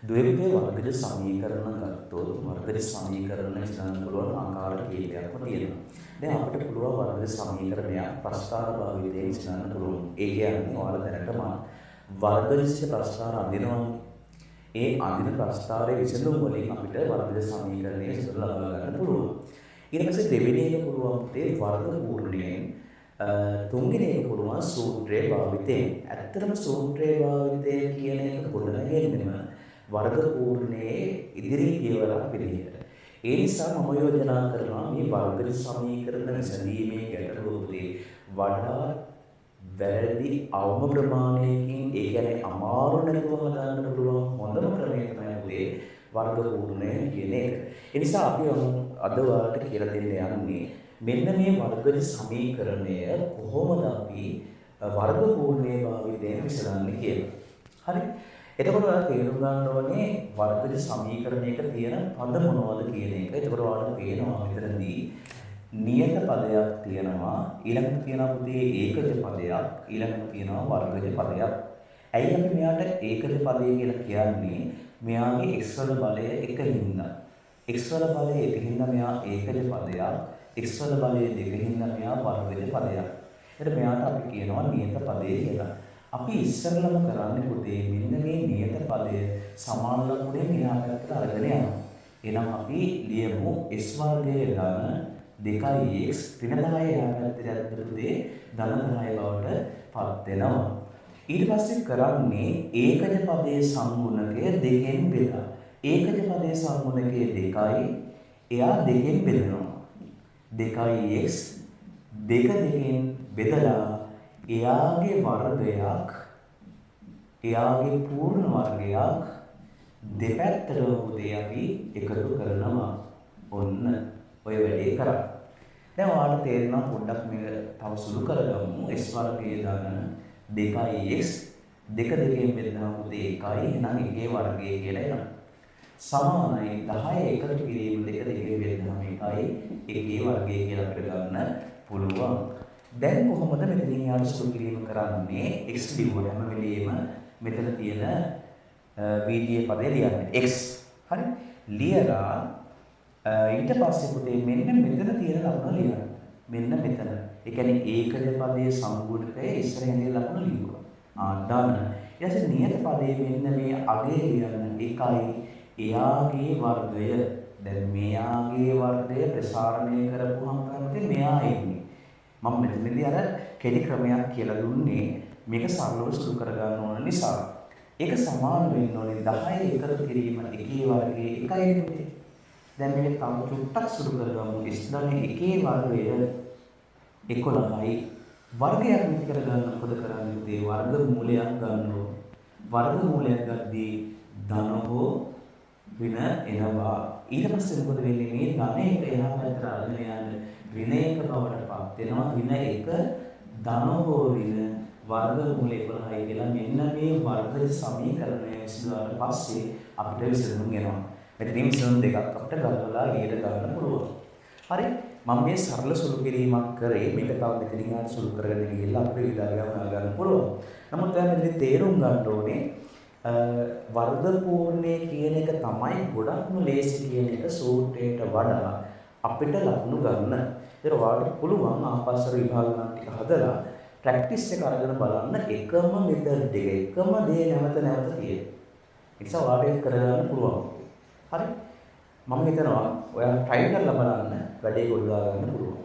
ද්වේගයේ වර්ගජ සමීකරණ ගත්තොත් වර්ගජ සමීකරණ විසඳන්න පුළුවන් ආකාර කීපයක්ම තියෙනවා. දැන් අපිට පුළුවන් වර්ගජ සමීකරණයක් ප්‍රස්ථාර භාවිතයෙන් විසඳන්න පුළුවන්. ඒ කියන්නේ ඔයාලා දැනටම වර්ගජ ප්‍රස්ථාර අඳිනවනේ. ඒ අඳින ප්‍රස්ථාරයේ විසඳුම් වලින් අපිට වර්ගජ සමීකරණය විසඳලා ලබා ගන්න පුළුවන්. ඊට පස්සේ දෙවෙනි එක පුළුවන් තේ වර්ග පූර්ණයෙන් තුන්වෙනි එක පුළුවන් සූත්‍රයේ භාවිතයෙන්. ඇත්තටම සූත්‍රයේ භාවිතය කියන එක ගොඩනගෙන්නෙම වර්ග පූර්ණයේ ඉදිරි පියවරක් විදිහට. ඒ නිසා මම යෝජනා කරනවා මේ වර්ගජ සමීකරණ විසඳීමේ ගැටලුවකදී වඩා වැරදි අවම ප්‍රමාණයකින් ඒ කියන්නේ අමාරු නැතුව හදාගන්න පුළුවන් හොඳම ක්‍රමය තමයි පුතේ වර්ග පූර්ණය කියන එක. ඒ නිසා අපි අද ඔයාලට කියලා දෙන්න යන්නේ මෙන්න මේ වර්ගජ සමීකරණය කොහොමද අපි වර්ග පූර්ණයේ භාවිතයෙන් විසඳන්නේ කියලා. හරි. එතකොට ඔයාලා තේරුම් ගන්න ඕනේ වර්ගජ සමීකරණයක තියෙන පද මොනවද කියන එක. එතකොට ඔයාලට පේනවා මෙතනදී නියත පදයක් තියෙනවා, ඊළඟට තියෙනවා පුතේ ඒකජ පදයක්, ඊළඟට තියෙනවා වර්ගජ පදයක්. ඇයි අපි මෙයාට ඒකජ පදය කියලා කියන්නේ? මෙයාගේ x වල බලය 1 හින්දා. x වල බලය 1 හින්දා මෙයා ඒකජ පදයක්, x වල බලය 2 හින්දා මෙයා වර්ගජ පදයක්. එතකොට මෙයාට අපි කියනවා නියත පදය කියලා. අපි ඉස්සරලම කරන්නේ පුතේ මෙන්න මේ නියත පදය සමාන ලකුණෙන් එහා පැත්තට අරගෙන යනවා. එහෙනම් අපි ලියමු s වර්ගයේ ධන 2x ඍණ 10 එහා පැත්තට යද්දී පුතේ ධන 10 බවට පත් වෙනවා. ඊට පස්සේ කරන්නේ ඒකජ පදයේ සංගුණකය දෙකෙන් බෙදා. ඒකජ පදයේ සංගුණකය 2යි. එයා දෙකෙන් බෙදනවා. 2x දෙක දෙකෙන් බෙදලා එයාගේ වර්ගයක් එයාගේ පූර්ණ වර්ගයක් දෙපැත්තටම පුතේ අපි එකතු කරනවා. ඔන්න ඔය වැඩේ කරා. දැන් ඔයාලට තේරෙනවා පොඩ්ඩක් මේක තව සුළු කරගමු. s වර්ගයේ දාන 2x දෙක දෙකෙන් බෙදනවා පුතේ 1යි. එහෙනම් එකේ වර්ගය කියලා එනවා. සමානයි 10 එකතු කිරීම දෙක දෙකෙන් බෙදනවා 1යි. එකේ වර්ගය කියලා අපිට ගන්න පුළුවන්. දැන් කොහොමද මෙතනින් යාට සුළු කිරීම කරන්නේ? x ලිව්ව හැම වෙලෙම මෙතන තියෙන වීඩියෝ පදේ ලියන්නේ x. හරි? ලියලා ඊට පස්සේ පුතේ මෙන්න මෙතන තියෙන ලකුණ ලියන්න. මෙන්න මෙතන. ඒ කියන්නේ ඒකජ පදයේ සංගුණකයේ ඉස්සරහින් තියෙන ලකුණ ලියුවා. දාන්න. ඊට පස්සේ නියත පදයේ මෙන්න මේ අගේ ලියන්න 1යි එයාගේ වර්ගය. දැන් මෙයාගේ වර්ගය ප්‍රසාරණය කරපුවම තමයි මෙයා එන්නේ. මම මෙතනදී අර කෙටි ක්‍රමයක් කියලා දුන්නේ මේක සරලව සුළු කරගන්න ඕන නිසා. ඒක සමාන වෙන්න ඕනේ 10 එකතු කිරීම එකේ වර්ගයේ 1යි නේ. දැන් මේක තව චුට්ටක් සුළු කරගමු. s ධන එකේ වර්ගය 11යි. වර්ගයක් නිති කරගන්න මොකද කරන්නේ? මේ වර්ග මූලයක් ගන්නවා. වර්ග මූලයක් ගද්දී ධන හෝ ඍණ එනවා. ඊට පස්සේ මොකද වෙන්නේ? මේ ධන එක එහා පැත්තට අරගෙන යන්න ඍණ එක බවට පත් වෙනවා. ඍණ එක ධන හෝ ඍණ වර්ගමූල 11යි කියලා මෙන්න මේ වර්ගජ සමීකරණය විසඳුවාට පස්සේ අපිට විසඳුම් එනවා. මෙතනින් විසඳුම් දෙකක් අපිට ගලවලා ඊට ගන්න පුළුවන්. හරි? මම මේ සරල සුළු කිරීමක් කරේ. මේක තව මෙතනින් ආට සුළු කරගෙන ගිහිල්ලා අපිට විලාගම ගන්න පුළුවන්. නමුත් දැන් මෙතන තේරුම් ගන්න ඕනේ වර්ග පූර්ණයේ කියන එක තමයි ගොඩක්ම ලේසි කියන එක සූත්‍රයට වඩා අපිට ලකුණු ගන්න. ඒක ඔයාලට පුළුවන් ආපස්සර විභාග නම් ටික හදලා ප්‍රැක්ටිස් එක අරගෙන බලන්න එකම මෙතඩ් එක එකම දේ නැවත නැවත තියෙන. ඒ නිසා ඔයාලට ඒක කරගන්න පුළුවන්. හරි? මම හිතනවා ඔයාලා try කරලා බලන්න වැඩේ ගොඩ ගන්න පුළුවන්.